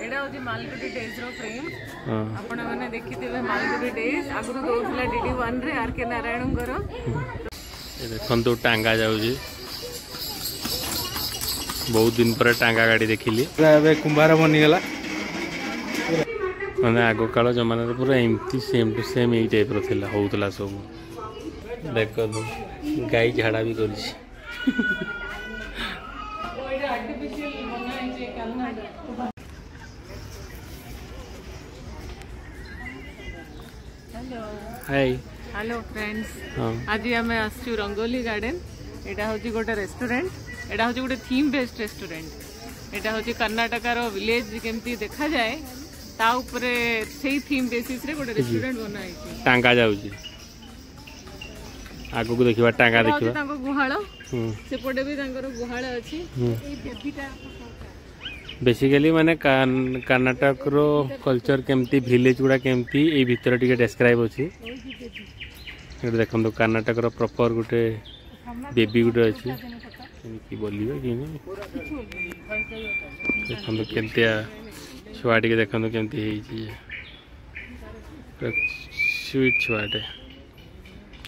एडा होची मालगुडी डेज रो फ्रेम आपण माने देखिथिबे मालगुडी डेज आगु दोउथला DD1 रे आर के नारायण गरो ए देखन तो टांगा जाउजी बहुत दिन पर टांगा गाड़ी देखिली एबे कुंभार बनी गला माने आगो काल जमाना पूरा एमती सेम टू सेम एई टाइप रो थिला होउतला सब देखो गाय झाड़ा भी करछि ओइडा आर्टिफिशियल बनाई जे कन्नाडा हाय हेलो फ्रेंड्स आज आम आसचु रंगोली गार्डन एटा होची गोटे रेस्टोरेंट एटा होची गोटे थीम बेस्ड रेस्टोरेंट एटा होची कर्नाटक रो विलेज केमती देखा जाए ता ऊपर सेही थीम बेसिस रे गोटे रेस्टोरेंट बनाई छी टांगा जाउजी आगो को देखिबा टांगा देखिबा तांको गुहाळ सेपटे भी तांकर गुहाळ अछि ए बेबीटा बेसिकली माने कर्नाटक रो कल्चर केमती विलेज गुडा केमती ए भीतर टिके डिस्क्राइब अछि ए देखन तो कर्नाटक रो प्रॉपर गुटे बेबी गुटे अछि की बोलिबे कि नै देखन तो केमतिया छुआटी के देखन तो केमती हेई छी स्वीट छुआटे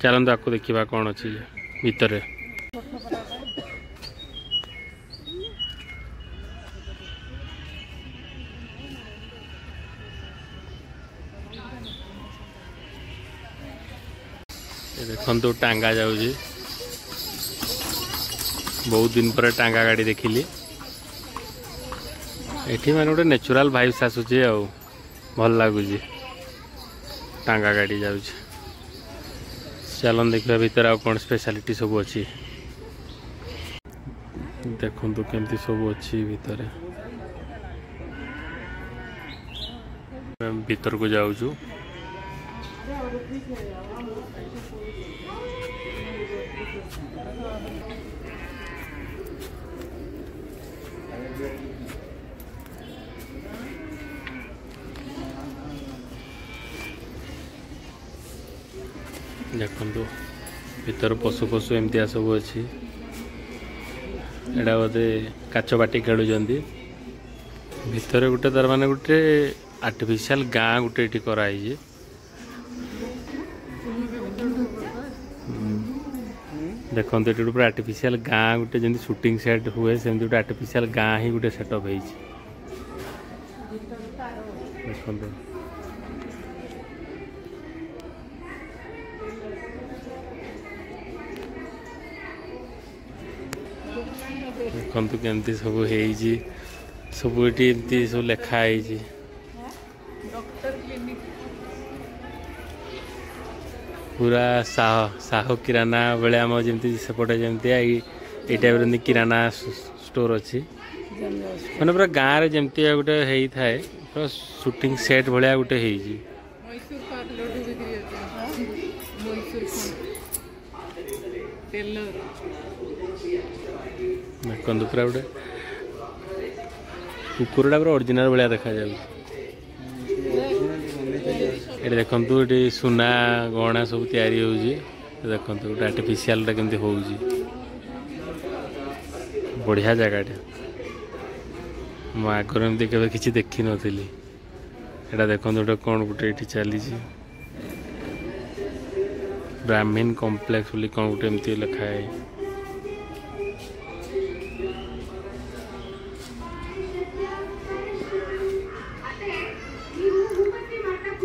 चलन तो आपको देखिबा कोन अछि भीतर देखन तो टांगा जाउजी बहुत दिन पर टांगा गाड़ी देखिली एठी माने गोटे नेचुरल वाइब्स आसुची आ भल लागुची टांगा गाड़ी जाउची चलन देखिबा भीतर आ कोन स्पेशलिटी सब अछि देखन तो केमती सब अछि भीतर भीतर को जाउछु देखो भीतर पशु पशु एमती सब अच्छी एटा बोधे काच बाटी खेलुं भीतर गोटे तार माने गोटे आर्टिफिशियल गाँ गोटे ये कराई देखो ये गोटे आर्टिफिशियल गाँ गोटे जमी शूटिंग सेट हुए सेमती गोटे आर्टिफिशियल गाँ ही गोटे सेटअप हो देखो देखु केमती सब सब ये सब लिखाई पूरा साहो किराना बेले आम जमी सेपटे जमी ये टाइप किराना स्टोर अच्छी मैंने पूरा गाँव में जमी गोटे होता है पूरा शूटिंग सेट भाया गोटे देखो पूरा गोटे कुकुरटा पूरा ओरिजिनल भाया देखा जाए ये देखु ये सुना गहना सब तैयारी हो देखो गोटे आर्टिफिशियल केमती हो बढ़िया जगह आगर एमती के किसी देखी नी एटा देखो गोटे कौन गोटे ये चली ब्राह्मीण कॉम्प्लेक्स बोली कौन गोटे एमती लिखा है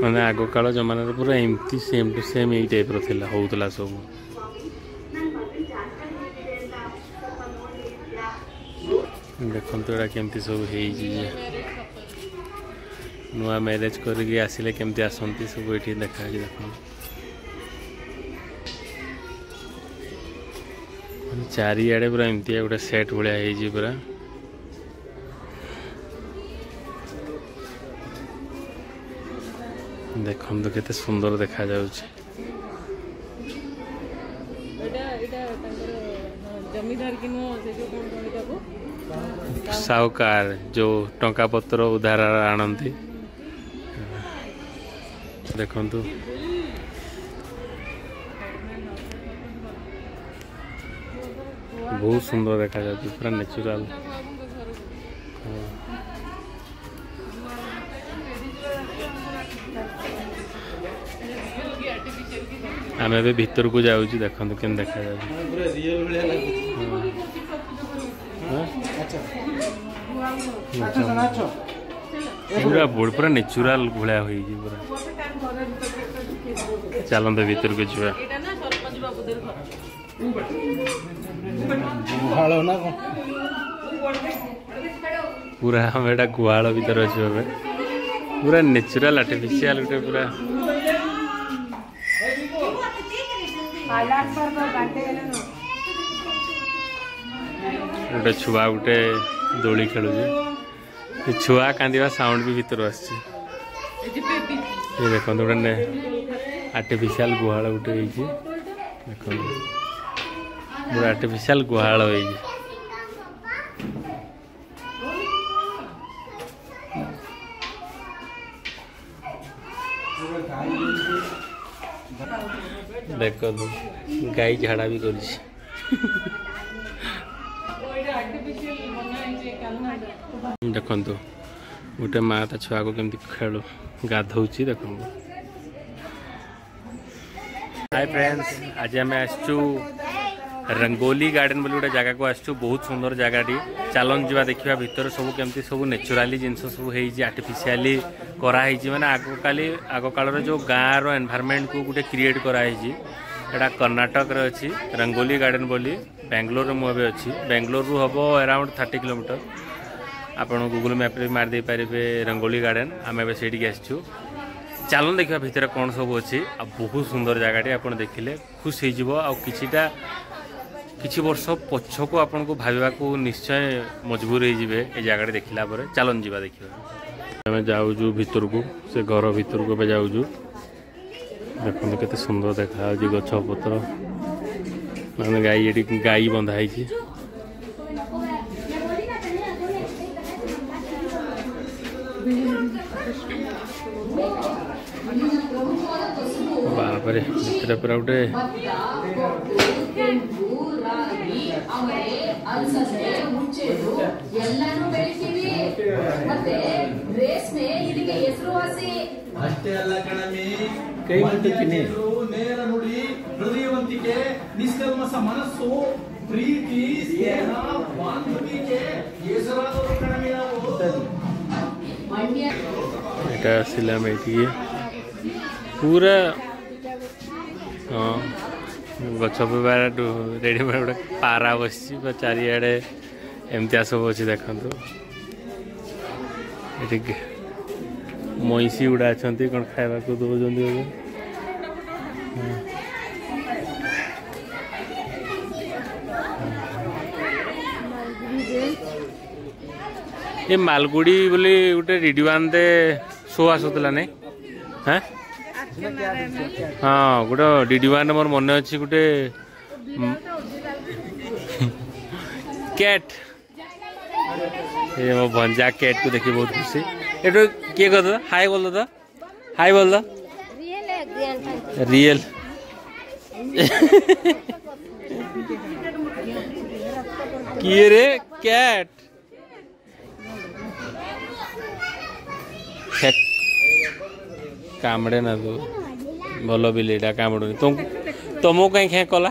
माने आगो काल जमाना पूरा एमती सेम टू सेम एई टाइप रो थिला होउतला सब देखन तो एटा केमती सब हेई जी नुआ मैरिज करके आसिले केमती आसंती सब एठी देखा जी देखन चारि आड़े पूरा एमती गोटे सेट भाया हेई जी पूरा देखो केते सुंदर देखा जाउछि जमीदार कि से जो कोन साहूकार जो टंका पत्र उधार आणंती देखो बहुत सुंदर देखा जाती पूरा नेचुरल आम ए भितर को जाऊँ देखो केम देखा पूरा पूरा नेचुराल भाया पूरा चलते भीतर को जा पूरा हम एटा गुहाल भीतर अच्छे पूरा नेचुराल आर्टिफिशियल गोटे पूरा गोटे छुआ गोटे दोली खेलुचे छुआ कांदिया साउंड भी भीतर आसचे देखो गोटे आर्टिफिशियल गुहाल गोटे देखो पूरा आर्टिफिशियल गुहाल हो देखो गाई झाड़ा भी कर देखु गोटे माँ ता छुआ को केमती खेल गाधौ देखो। हाय फ्रेंड्स आज आम आसचु रंगोली गार्डन बोली गोटे जगह को आसचु बहुत सुंदर जगहटी चलन जा देखा भीतर सब केमती सब नेचुराली जिनस सब आर्टिफिशियली कराई माने आग काल जो गाँव एनवायरनमेंट को गोटे क्रिएट कराई एटा कर्नाटक रे अच्छी रंगोली गार्डन बोली बेंगलोर में मुझे अच्छी बेंगलोर रू हम अराउंड 30 किलोमीटर आपन गूगल मैप रे मार दे पारे रंगोली गार्डन आम ए से आसचु चलन देखा भीतर कौन सब अच्छी आ बहुत सुंदर जगहटी आप देखिले खुश हो किछि वर्ष पछको आपन को भाविबा को निश्चय मजबूर हो जिवे ए जगह देखला पर चलन जीवा देखिबा आम जाऊँ भीतर को से घर भीतर को जाऊँ देखो केते सुंदर देखा गछ पत्र मैंने गाई ये गाई बंधा है बापरे भीतर पूरा गोटे ಅಷ್ಟೇ ಅಲ್ಲ ಕಣಮಿ ಕೈ ಮುಟ್ಟಿನಿ ನೇರ ನುಡಿ ಹೃದಯವಂತಿಕೆ ನಿಷ್ಕಲ್ಮಶ ಮನಸ್ಸು ಪ್ರೀತಿ ಸ್ನೇಹ ಬಾಂಧವ್ಯಕ್ಕೆ ಹೆಸರಾದವರು ಕಣಮಿ ನಾವು এটা আসলাম এটিকে পুরা গছ পেপার রেডি গোटे पारा बस चारिड़े एमती सब अच्छे देखते ये मईसी गुड़ा अच्छा कौन खावा को दौरान ये मालगुड़ी बोली गोटे रेडियो दे शो आसूला नहीं हाँ हाँ गोटे डीडी1 मोर मन अच्छी गोटे कैट ये मो भंजा कैट को देखी बहुत खुशी एटो किए कर हाय बोल दो हाय बोल दो रियल किए रे कैट कामड़े ना तू भल बिलेटा कामड़ुनी तुमको कहीं खे कला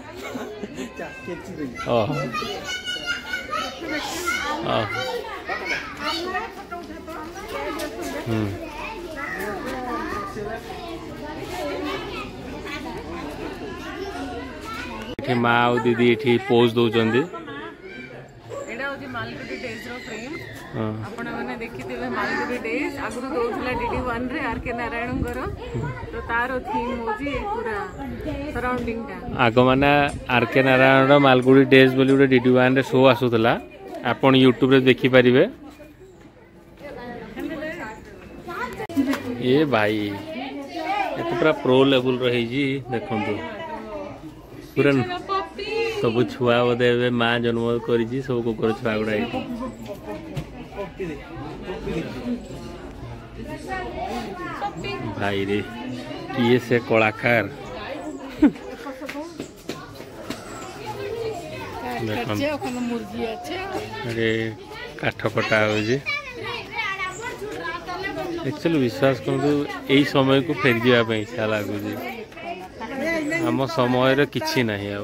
माँ और दीदी ये पोज दौरान मालगुडी डेज रो फ्रेम आपण माने देखिथिबे मालगुडी डेज आगु दोउथला डीडी1 रे आरके नारायण गरो तो तारो थीम होजी पूरा सराउंडिंग टा आगो माने आरके नारायण रो मालगुडी डेज बोली उडे डीडी1 रे शो आसुतला आपण YouTube रे देखि परिबे ए भाई ए पूरा प्रो लेवल रही जी देखंतु पूरा सब छुआ बोधे माँ जन्म कर सब कुकुर छुआ गुड़ा भाई रे किए से कलाकार अरे काठ कटा हो एक्चुअली विश्वास करूँ यही समय को फेर जावाई इच्छा लगुच आम समय किछि नहीं आ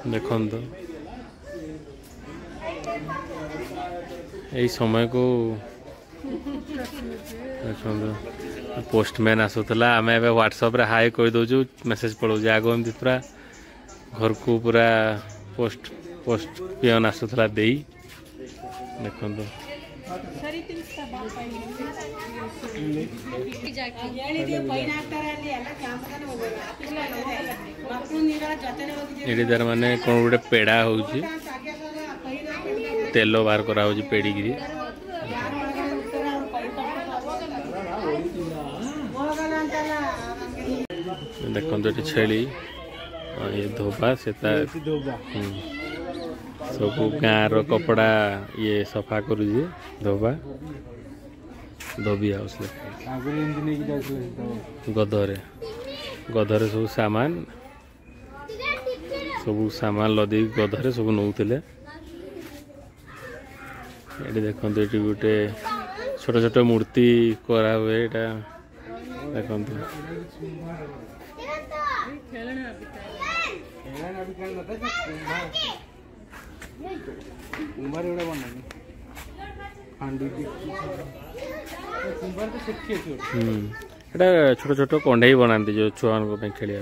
देखो यही समय को पोस्टमैन आसूला आम ए व्हाट्सएप रे हाई कही दौचु मेसेज पड़ो आग एमती पूरा घर को पूरा पोस्ट पोस्ट पियन आसूला दे देखो ये तार माने कौन गोटे पेड़ा हो तेल बाहर करा पेड़िकी देखो ये छेली ये धोबा से सब गाँव कपड़ा ये सफा कर धोबा धोबी हाउस गधरे गधरे सब सामान लदी गधरे सब नौले ये देखो ये गोटे छोट छोट मूर्ति करा हुए देखो छोट छोट कंडे बनाते जो छुआ खेलिया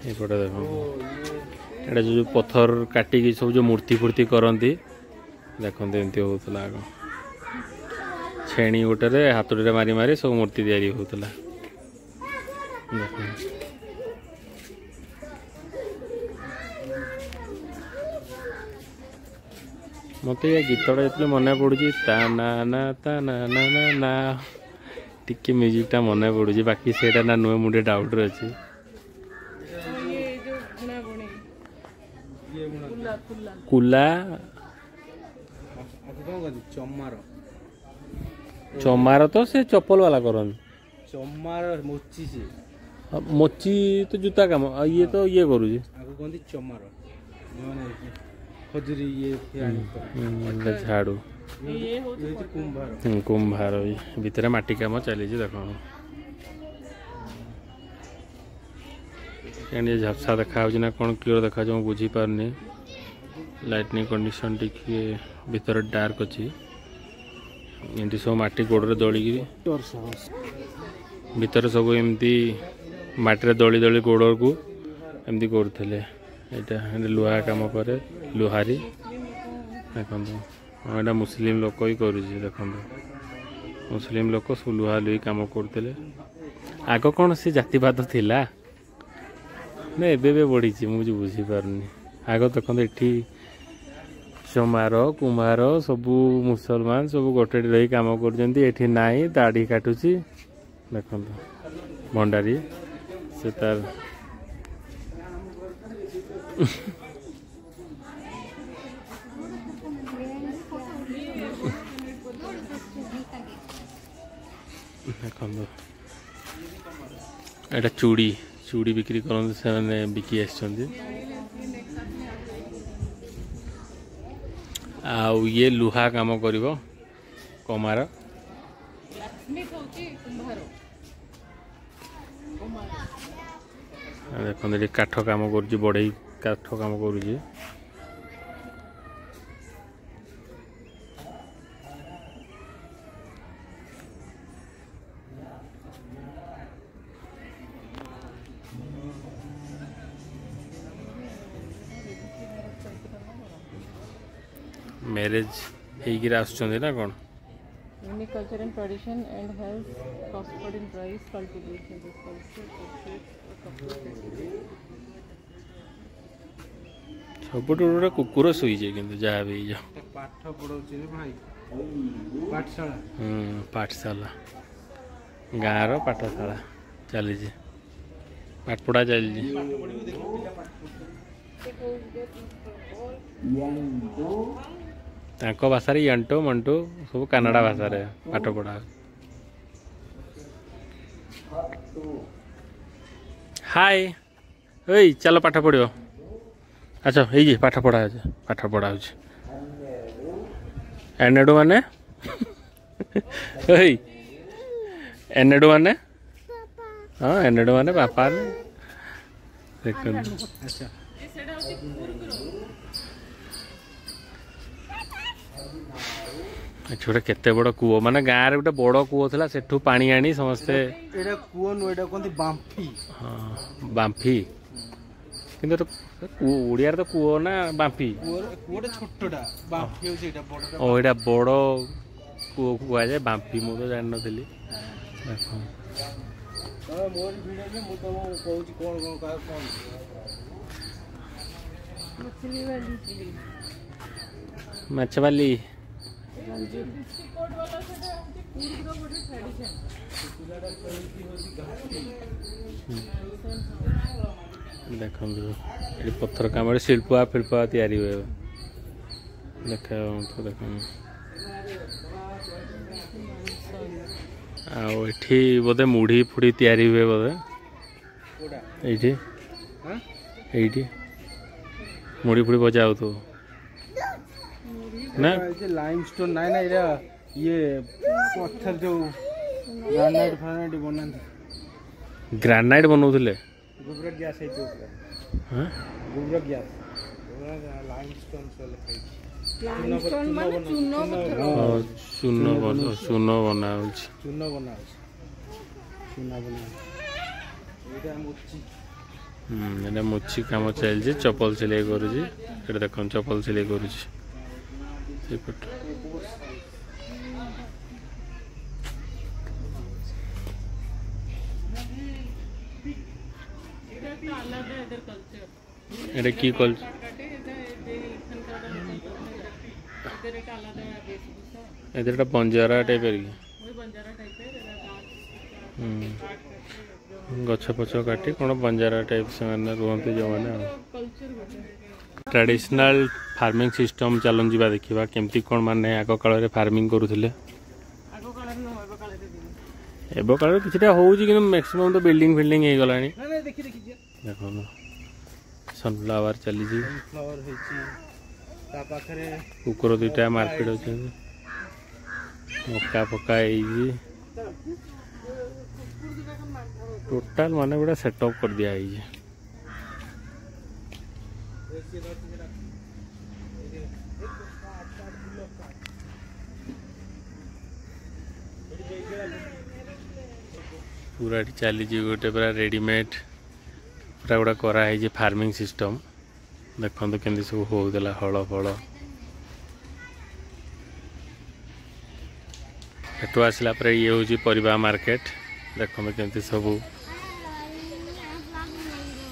एपटे देखो एटा जो पत्थर काटिकी सब जो मूर्ति फूर्ति करती देखते एमती होता आग छेणी गोटे हाथुड़ी मारी मारी सब मूर्ति तैयारी होता मत ये गीतटा जो मन पड़ुची ता ना ना ता ना ना ना ना टिके म्यूजिकटा मन पड़ुची बाकी सेटा ना नुहे मुझे डाउट अच्छी कुला चमार तो से चप्पल वाला करन चमार मोची से मोची तो जूता काम ये तो ये करू चमार खजुरी ये झाड़ू कुंभार भितर माटी काम चली देख झपसा देखा ना कौन क्लियर देखा बुझी पारनी लाइटनिंग कंडीशन टिके भीतर डार्क अच्छी एमती सब माटी गोड़े दलिकी भीतर सब एमती माटी दली दली गोड़ को एमती करते यहाँ लुहा काम करे लुहारी देखो यहाँ मुस्लिम लोक ही कर देखो मुस्लिम लोक सब लुहा लुही काम करते आग कौन सी जातिवाद थिला ना एबे बढ़ी मुझे बुझीपारनी आग देखो ये चमार कुम्हार सबू मुसलमान सब गोटे रही काम कर नाई दाढ़ी काटुची देखो भंडारी से तार देखो एटा चूड़ी चूड़ी बिक्री करते से बिकी आउ ये लुहा काम कर कमार देखो ये काठ काम कर बढ़ई काठ काम कर मैरिज ना कौन unique culture and tradition and has prospered in rice cultivation. This culture सबुठ गोटे कुकुर शुईजे कि जहाँ भी पाठ पढ़ाऊँ भाई पाठशाला पाठशाला गाँव पाठशाला चली पाठ पढ़ा चली भाषा यंटो मंटो सब कन्नड़ा भाषा पाठ पढ़ा हाय ओई चलो पाठ पढ़ो अच्छा ये पाठ पढ़ा पढ़ा एनेडो माने एनेडो माने हाँ एनेडो माने बापा ने देख अच्छा गोटे केते बड़ कूओ माने गाँव रे गोटे बड़ कूओ था सेठू पानी आनी समस्ते एटा कुओ नु एटा कोंती बांफी हाँ बांफी किंतु ओडिया तो कूओ ना बांफी कुओटा छोटटा बांफी होची एटा बड़टा ओ एटा बड़ कूओ कुआ जाए बांफी मु तो जान नथिली देखो मोर वीडियो में मु तो कहूची कोन कोन का कोन मछवाली देखो ये पत्थर काम शिल्पा फिल्पा तैयारी हुए देख देखो आठी बोधे मुढ़ी फुड़ी तैयारी हुए बोधे ये मुढ़ी फुड़ी बजाओ तो ना लाइमस्टोन नाइ ना ये पत्थर जो ग्रेनाइट फ्रेनाइट बनाते ग्रेनाइट बनौले गोबर गैस है तो हां गोबर गैस लाइमस्टोन से लिखाई लाइमस्टोन माने चूनो बना चूनो बना एटा मुची काम चलछि चप्पल सिलाई करूछि एटा देखन चप्पल सिलाई करूछि सेपट एटा की कल्चर एटा बंजारा टाइप गछ पछ काटी कौन बंजारा टाइप से मैंने रुहती जो मैंने ट्रेडिशनल फार्मिंग सिस्टम चलन जा देखा केमती कौन माने आग काल फार्मिंग करुले एब काल कि मैक्सिमम तो बिल्डिंग फिल्डिंग हो गला देख सनफ्लावर चली कुकुर दुईटा मार्केट अच्छे मका पका टोटाल माने गोटे सेटअप कर दिया पूरा चली गोटे पूरा रेडीमेड पूरा गोटा कराई फार्मिंग सिस्टम देखो केमती सब होला हल फल एटू आसला ये हूँ परिवा मार्केट देखो केमती सब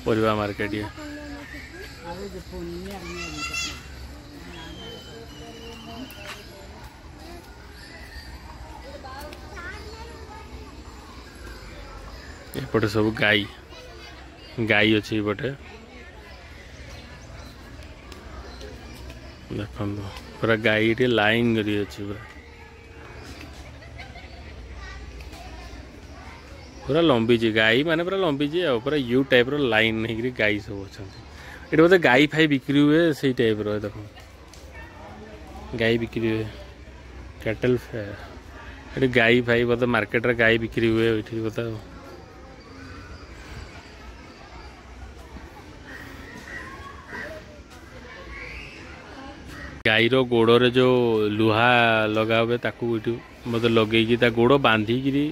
परिवा मार्केट ये एपटे सब गाई गाई अच्छी पटे देख पूरा गाई लाइन करी अच्छी पूरा लंबी गाई माने पूरा लंबी पूरा यू टाइप रो लाइन नहीं गाई सब अच्छा ये बोलते गाई फाई बिक्री हुए से टाइप रो देख गाई बिक्री हुए कैटल फेयर ये गाई फाई बोलते मार्केट रे गाई बिक्री हुए ये बता गाई रो गोड़ रे जो लुहा लगा हुए ताकू मतलब लगे गोड़ बांधिकी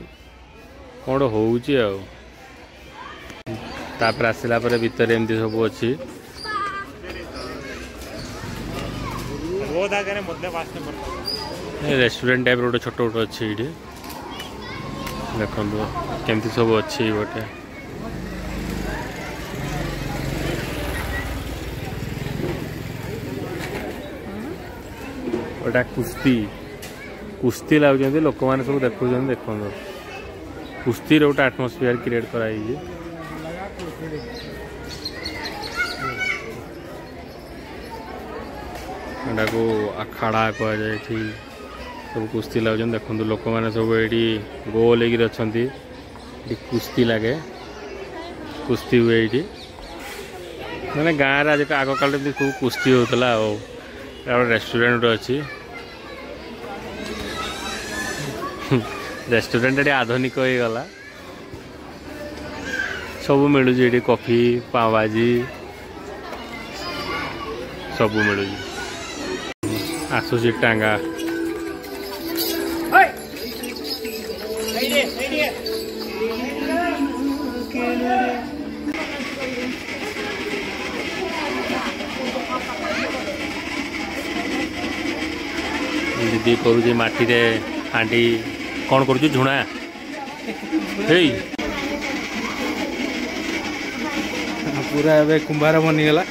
कौन होउची तापर आसला पर भीतर एमती सब अच्छी रेस्टोरेंट टाइप रोटे छोट छोट अच्छी ये देखो केमती सब अच्छी गोटे गोटा कुस्ती कुस्ती लगुच लोक मैंने सब देखुं देखो कुस्ती गोटे आटमोस्फियर क्रिएट कराई को अखाड़ा कह जाए सब कुस्ती लगुच देखो लोक मैंने सब ये गोल अच्छा कुस्ती लगे कुस्ती हुए ये मैंने गाँव आज आग काल खूब कुस्ती होता रेस्टोरेंट अच्छी रेस्टोरेंट आधुनिक हो गला सब मिलूँ ये कॉफी पाव भाजी सब मिलूँ आसूसी टांगा दीदी करुचे माटी रे हांडी कौन करुଛୁ झुणा हेई पूरा ए कुंभार बनीगला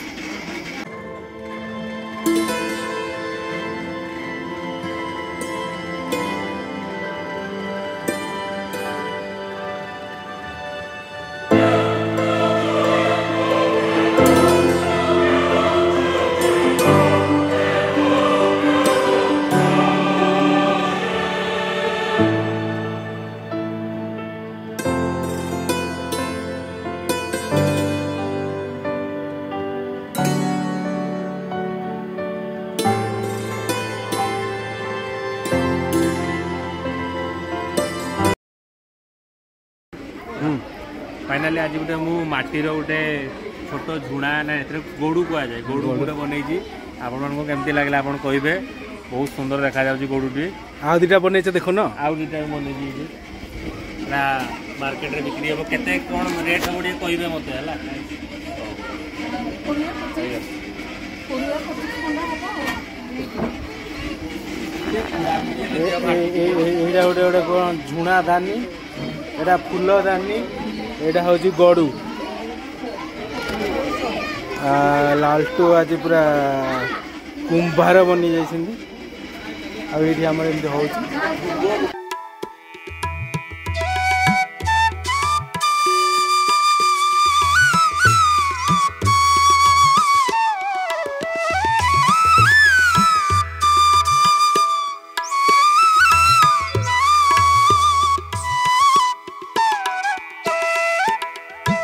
फाइनाली आज गोटे माटीर गोटे छोट झुणा ना गोड़ू कह जाए गोड़ू गोटे बनई आपको केमती लगे आप कहे बहुत सुंदर देखा जाऊँगी गोड़ूटी आउ दुटा बनई देख न आउ दुटा बनई मार्केट रे बिक्री हम केते कौन रेट हम कहे मत है गोटे गोटे कौन झुणा दानी एटा फूल दानी एटा हूँ गड़ू लालटू आज पूरा कुंभार बनी जाइए आम एमती हो